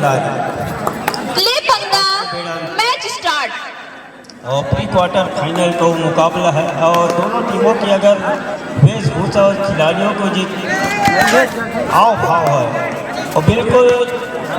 कलारी। ले पंगा, match start. और प्री क्वार्टर फाइनल का मुकाबला है और दोनों टीमों की अगर वेशभूषा और खिलाड़ियों को हाव भाव है और बिल्कुल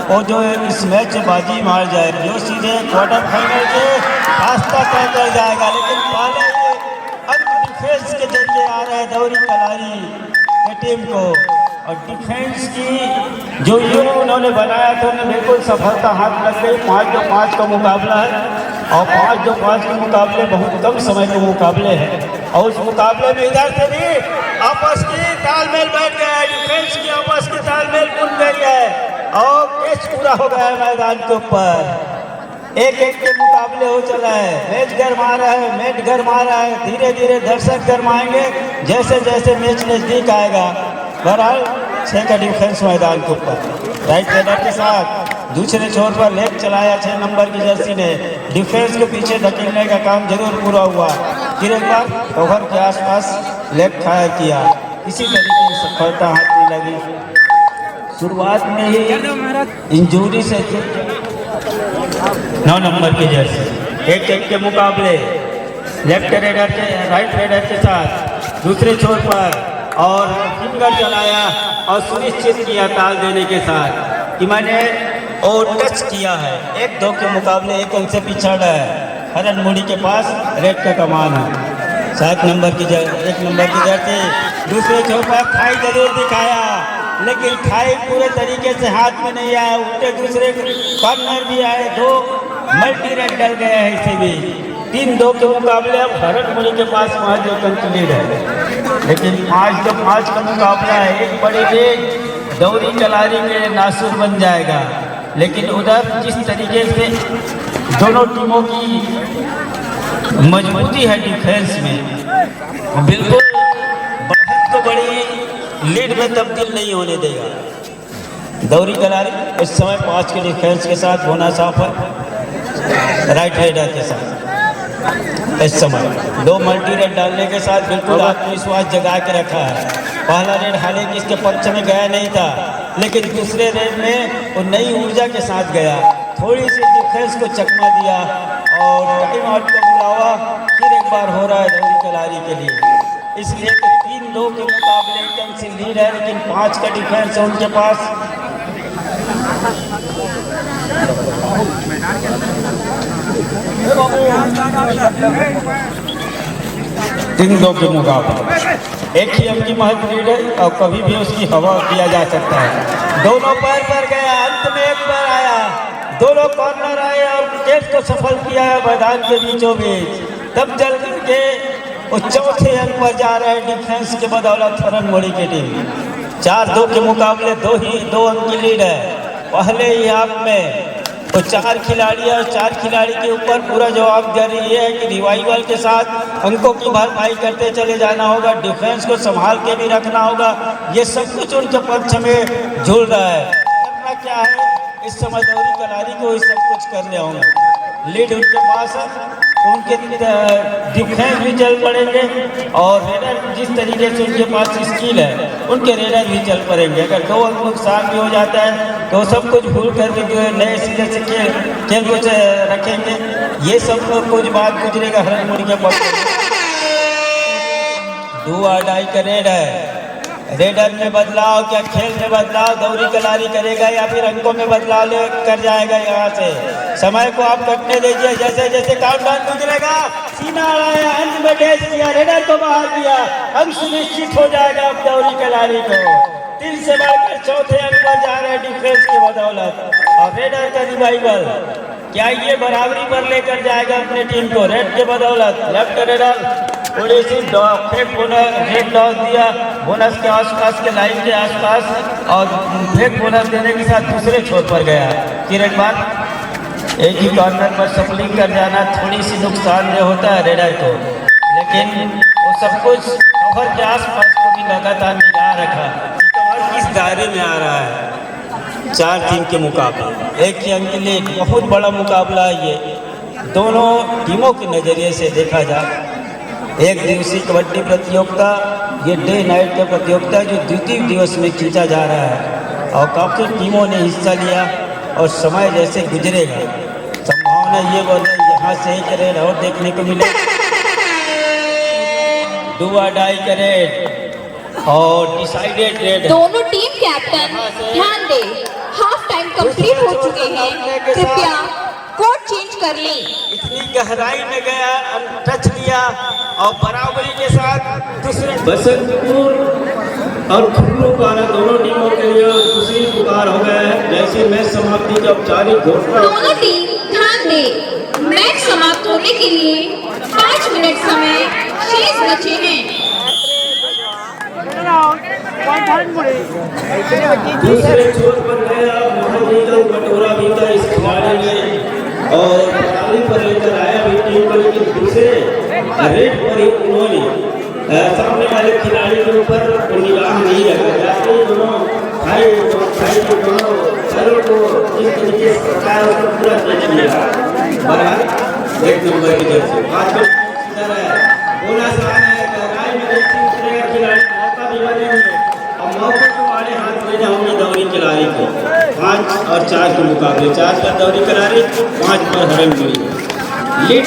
वो जो इस मैच में बाजी मार जाए जो सीधे क्वार्टर फाइनल के रास्ता तय कर जाएगा। लेकिन पहले ये अंक डिफेंस के जरिए आ रहे हैं दौरी कलारी की टीम को और डिफेंस की जो यूं उन्होंने बनाया था उन्हें बिल्कुल सफलता हाथ लग गई। 5-5 का मुकाबला है और 5-5 के मुकाबले बहुत कम समय के मुकाबले हैं और उस मुकाबले में इधर से भी आपस की तालमेल बैठ गया है, डिफेंस की आपस की तालमेल बुन गई है और मैच पूरा हो गया है मैदान के ऊपर। एक के मुकाबले हो चला है, मैच गरमा रहा है, मैच गरमा रहा है। धीरे धीरे दर्शक गरमाएंगे जैसे जैसे मैच नजदीक आएगा। बहरहाल 6 का डिफेंस मैदान के ऊपर राइट हेडर के साथ दूसरे छोर पर लेग चलाया 6 नंबर की जर्सी ने। डिफेंस के पीछे धकेलने का काम जरूर पूरा हुआ। फिर एक बार ओवर के आसपास लेग फायर किया, इसी तरीके की सफलता हाथ में लगी। शुरुआत में ही इंजरी से 9 नंबर की जर्सी एक के मुकाबले लेफ्ट रेडर के राइट रेडर के साथ दूसरे छोर पर और फिंगर चलाया और सुनिश्चित किया ताल देने के साथ कि मैंने और टच किया है। 1-2 के मुकाबले 1 अंक से पिछड़ है। हरन मुड़ी के पास रेड का कमान है। 7 नंबर की 1 नंबर की जर्सी दूसरे छोर पर थाई जरूर दिखाया लेकिन थाई पूरे तरीके से हाथ में नहीं आया। उल्टे दूसरे कॉर्नर भी आए, 2 मल्टी रेड डल गए हैं इसे भी। 3-2 के मुकाबले अब हरन मुड़ी के पास महज 1 अंक लीड है लेकिन 5-5 का मुकाबला है। एक बड़ी लीड दौरी कलारी के नासूर बन जाएगा। लेकिन उधर जिस तरीके से दोनों टीमों की मजबूती है डिफेंस में, बिल्कुल बहुत तो बड़ी लीड में तब्दील नहीं होने देगा। दौरी कलारी इस समय 5 के डिफेंस के साथ होना साफ है राइट हेडर के साथ। इस समय 2 मल्टी रेड डालने के साथ बिल्कुल आत्मविश्वास जगा के रखा है। पहला रेड हालांकि इसके पक्ष में गया नहीं था लेकिन दूसरे रेड में वो नई ऊर्जा के साथ गया, थोड़ी सी डिफेंस को चकमा दिया और टाइम आउट का बुलावा फिर एक बार हो रहा है दौरी कलारी के लिए। इसलिए कि 3-2 के मुकाबले 1 अंक से लीड है लेकिन 5 का डिफेंस है उनके पास। तीन 2 के मुकाबले 1 ही अंक की महज लीड है और कभी भी उसकी हवा किया जा सकता है। दोनों पैर पर गया, अंत में 1 पर आया, दोनों कॉर्नर आए और विकेट को सफल किया है मैदान के बीचों बीच। तब चल के वो चौथे अंक पर जा रहे हैं डिफेंस के बदौलत हरन मुड़ी की टीम। 4-2 के मुकाबले 2 अंक की लीड है। पहले ही हाफ में तो 4 खिलाड़ी और 4 खिलाड़ी के ऊपर पूरा जवाबदारी ये है कि रिवाइवल के साथ अंकों की भरपाई करते चले जाना होगा, डिफेंस को संभाल के भी रखना होगा। ये सब कुछ उनके पक्ष में झूल रहा है। करना क्या है इस समय दौरी कलारी को ही सब कुछ करने होंगे। लीड उनके पास है तो उनके डिफेंस भी चल पड़ेंगे और रेडर जिस तरीके से उनके पास स्किल है उनके रेडर भी चल पड़ेंगे। अगर 2 अंक नुकसान भी हो जाता है तो सब कुछ भूल करके जो है नए सिरे से खेल को रखेंगे। ये सब कुछ बात गुजरेगा हरन मुड़ी के पक्ष में। डू और डाई का रेड है। रेडर में बदलाव क्या खेल में बदलाव दौरी कलारी करेगा या फिर अंकों में बदलाव ले कर जाएगा। यहाँ से समय को आप कटने दीजिए। जैसे जैसे काउंटडाउन गुजरेगा सीना आया, अंत में डैश किया, रेडर को बाहर किया, अंक सुनिश्चित हो जाएगा अब दौरी कलारी को। 3 से बढ़कर चौथे अंक पर जा रहे डिफेंस की बदौलत और रेडर का रिवाइवल क्या ये बराबरी पर लेकर जाएगा अपने टीम को रेड के बदौलत। लेफ्ट रेडर थोड़ी सी फेक डॉस दिया बोनस के आसपास के लाइन के आसपास और फेक बोनस देने के साथ दूसरे छोर पर गया। फिर एक बार एक ही कॉर्नर पर सफलिंग कर जाना थोड़ी सी नुकसानदेह होता है रेडर को, लेकिन वो सब कुछ कवर के आसपास को भी लगातार निगाह रखा कि कवर किस दायरे में आ रहा है। 4 टीम के मुकाबले 1 ही अंक लीड, बहुत बड़ा मुकाबला है ये। दोनों टीमों के नज़रिए से देखा जाए एक दिवसीय कबड्डी प्रतियोगिता ये डे नाइट का प्रतियोगिता जो द्वितीय दिवस में खींचा जा रहा है और काफ़ी टीमों ने हिस्सा लिया और समय जैसे गुजरेगा संभावना ये बोले यहाँ से एक रेड और देखने को मिले। डू और डाई का रेड और डिसाइडेड रेड। दोनों टीम कैप्टन ध्यान दे, हाफ टाइम कंप्लीट हो चुके हैं, कृपया कोर्ट चेंज कर लें। इतनी गहराई में गया, टच किया और बराबरी के साथ दूसरे बसंतपुर और खुर्रूपारा दोनों टीमों के लिए दूसरी पुकार हो गया है। जैसे मैच समाप्ति की औपचारिक घोषणा। दोनों टीम ध्यान दे, मैच समाप्त होने के लिए 5 मिनट समय शेष बचे हैं। दूसरे छोर पर गया महाजीत बटोरा भी था इस खिलाड़ी ने और पारी पर लेकर आया भी टीम को, लेकिन दूसरे रेड पर ही उन्होंने सामने वाले खिलाड़ी के ऊपर निगाह नहीं रखा। जाते ही दोनों भाई के दोनों सरों को इस तरीके से पकाया उसको पूरा कैच किया। बराबर एक नंबर की तरफ से आजकल इधर है बोला सामने राय में देखिए उतरेगा खिलाड़ी, मौका भी बनेंगे और मौके को वाले हाथ में जाऊंगी दौरी खिलाड़ी को। 5 और 4 के मुकाबले 4 पर दौरी खिलाड़ी, 5 पर हरन हुई। लीड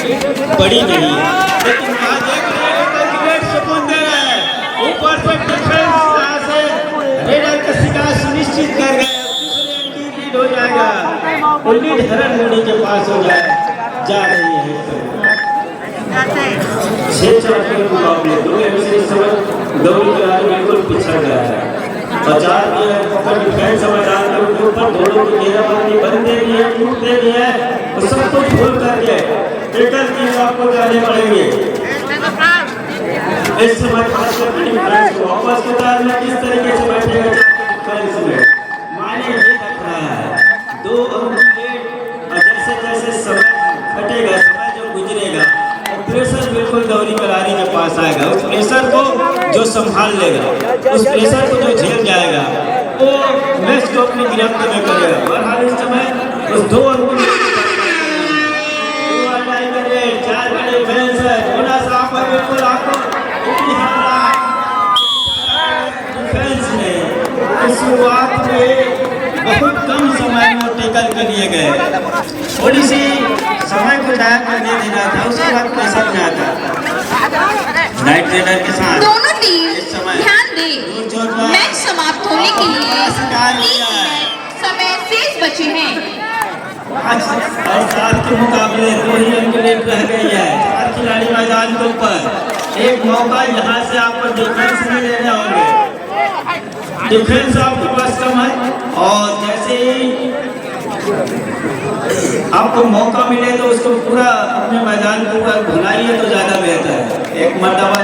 बड़ी नहीं है, लेकिन वहाँ देख रहे हैं कि ग्रेट सुकून दे रहा है। ऊपर से डिफेंस यहाँ से रेडर का शिकार सुनिश्चित कर गए। दूसरे की लीड हो जाएगा, वो लीड हरन मुड़ी के पास हो जाए जा रही है। 6-4 के मुकाबले 2 इस समय दौरी खिलाड़ी बिल्कुल पिछड़ गया है और 4 डिफेंस मैदान के ऊपर दोनों की घेराबंदी बंद दे दी है, टूट दे दी है, तो सब कुछ भूल करके ट्रिकल की आपको जाने पड़ेंगे। इस समय खासकर डिफेंस को वापस उतारना किस तरीके से बैठेगा डिफेंस में माने ये रख रहा है 2 अंक लेट और जैसे जैसे समय कटेगा, समय जो गुजरेगा प्रेशर बिल्कुल दौरी करारी के पास आएगा। उस प्रेशर को जो संभाल लेगा, उस प्रेशर को जो झेल जाएगा, वो मैच को अपनी गिरफ्त में करेगा। बहरहाल इस समय उस 2 अंक बिल्कुल आपको डिफेंस ने शुरुआत में बहुत कम समय में टेकल के लिए गए, थोड़ी सी समय को जाया करने देना था, उसके बाद प्रेशर में आता राइट रेडर के साथ। दोनों टीम ध्यान दे, मैच समाप्त होने के लिए 3 समय शेष बचे हैं। 5 और 7 के मुकाबले 2 ही अंक लेट रह गई है। 4 खिलाड़ी मैदान के ऊपर, एक मौका यहाँ से आपको डिफेंस में लेने होंगे। डिफेंस आपके पास कम है और जैसे ही आपको मौका मिले तो उसको पूरा अपने मैदान के ऊपर भुलाइए तो ज्यादा बेहतर है। एक मर्तबा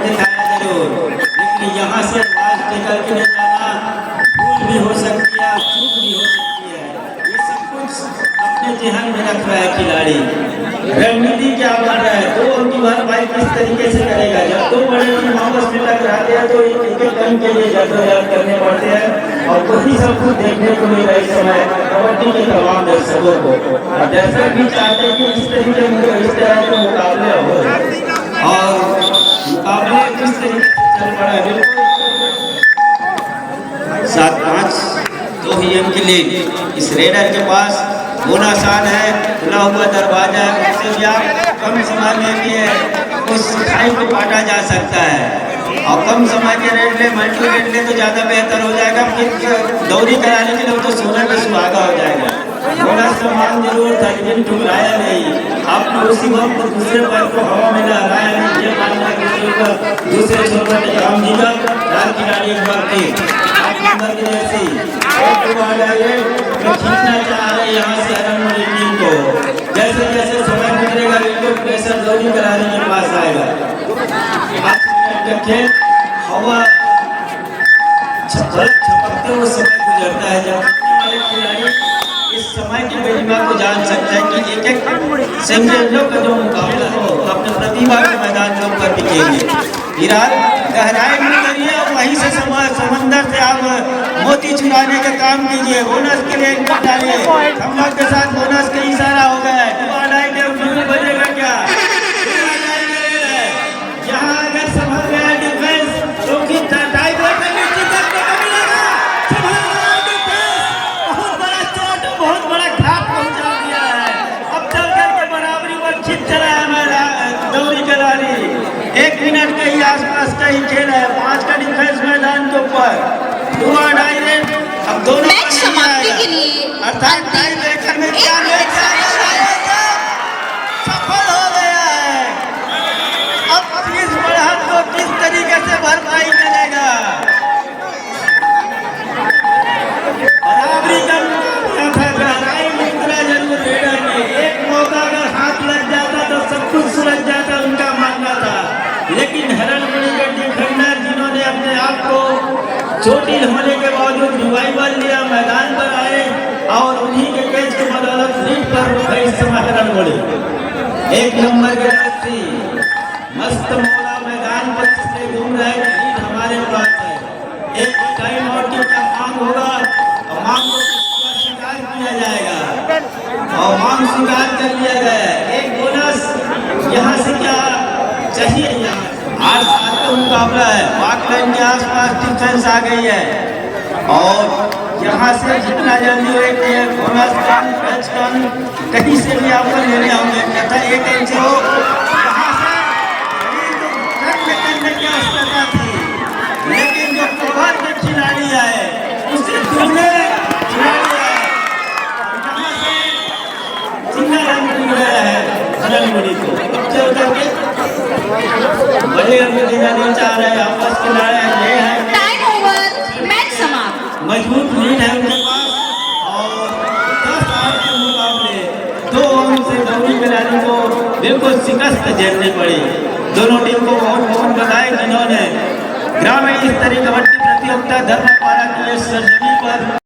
दिखाया जरूर, लेकिन यहाँ से लास्ट टेकल के लिए जाना भूल भी हो सकती है, चूक भी हो सकती है। ये सब कुछ अपने ध्यान में रख रहा है खिलाड़ी। रणनीति क्या बन रहा है, 2 अंक की भरपाई किस तरीके से करेगा। जब 2 बड़े टीम आपस में टकराते हैं तो एक रन के लिए जद्दोजहद करने पड़ते हैं और वही सब कुछ देखने को मिल रहा है इस समय कबड्डी के तमाम दर्शकों को। और दर्शक भी चाहते हैं कि इस तरह के मुकाबले हो और मुकाबले किस तरीके से चल पड़ा है। बिल्कुल 7-5 2 ही अंक के लिए इस रेडर के पास होना आसान है, खुला हुआ दरवाजा है, उससे भी आप कम समय में भी है उस खाई को काटा जा सकता है और कम समय के रेट ले मल्टी रेट ले तो ज़्यादा बेहतर हो जाएगा। फिर दौरी कराने के लिए तो 16 पे सुहागा हो जाएगा। थोड़ा सामान जरूर था लेकिन टुकराया नहीं, आपने उसी वक्त दूसरे पैर को हवा में लहराया नहीं, ये मानना दूसरे छोर पर काम दिया। 4 खिलाड़ी एक बार थे नंबर की जैसी खींचना चाह रहे यहाँ से हरनमुड़ी टीम को। जैसे जैसे समय गुजरेगा बिल्कुल प्रेशर दौरी कराने के पास आएगा। 5 मिनट का खेल हवा छपकते हुए समय गुजरता है। जब खिलाड़ी इस समय की गरिमा को जान सकता है कि एक-एक सेकंडों का जो मुकाबला हो अपने प्रतिभा के मैदान के ऊपर दिखेंगे। फिलहाल गहराई में करिए और वहीं से समंदर से आप मोती चुराने का काम कीजिए। बोनस के लिए इनका डालिए, हम लोग के साथ बोनस का इशारा हो गया है। बजेगा क्या यहाँ अगर संभल गया डिफेंस तो कि टाई ब्रेक में बहुत बड़ा चोट 1 मिनट के ही आसपास का ही खेल है। 5 का डिफेंस मैदान के ऊपर हुआ डायरेक्ट। अब दोनों मैच समाप्ति के लिए अर्थात टाई ब्रेकर में क्या मैच सफल हो गया है। अब इस बढ़त को किस तरीके से भरपाई करेगा। बराबरी का गहराई में उतरा जरूर रेडर ने। एक मौका अगर हाथ लग जाता तो सब कुछ सुलझ जाता, उनका मानना था। लेकिन हरणमणि के डिफेंडर जिन्होंने अपने आप को चोटिल होने के बावजूद रिवाइवल लिया, मैदान पर आए और उन्हीं के कैच की बदौलत लीड पर रुके इस समय हरणमणि। 1 नंबर के रस्सी मस्त मौला मैदान पर इसलिए घूम रहे हैं, लीड हमारे पास है। एक टाइम आउट का मांग होगा और मांग को स्वीकार किया जाएगा और मांग स्वीकार कर लिया गया। एक बोनस यहाँ से क्या चाहिए। यहाँ 8-7 का मुकाबला है। पाक लाइन के आसपास डिफेंस आ गई है और यहाँ से जितना जल्दी हो एक बोनस टन टच टन कहीं से भी आपको लेने होंगे। कहता 1 इंच हो यहाँ से करने की आवश्यकता थी, लेकिन जो कवर के खिलाड़ी आए उससे दूसरे खिलाड़ी आए यहाँ से सिंगल रन मिल गया है हरणमणि को। चल करके बड़े रन में देना चाह रहे हैं, आपस के लड़ाई ये है। टाइम ओवर, मैच समाप्त। मजबूत लीड है उनके पास और 10-8 के मुकाबले 2 ओवर से दौड़ी खिलाड़ी को बिल्कुल शिकस्त झेलनी पड़ी। दोनों टीम को बहुत बधाई जिन्होंने ग्रामीण स्तरीय कबड्डी प्रतियोगिता धर्मपाला की सरजमी पर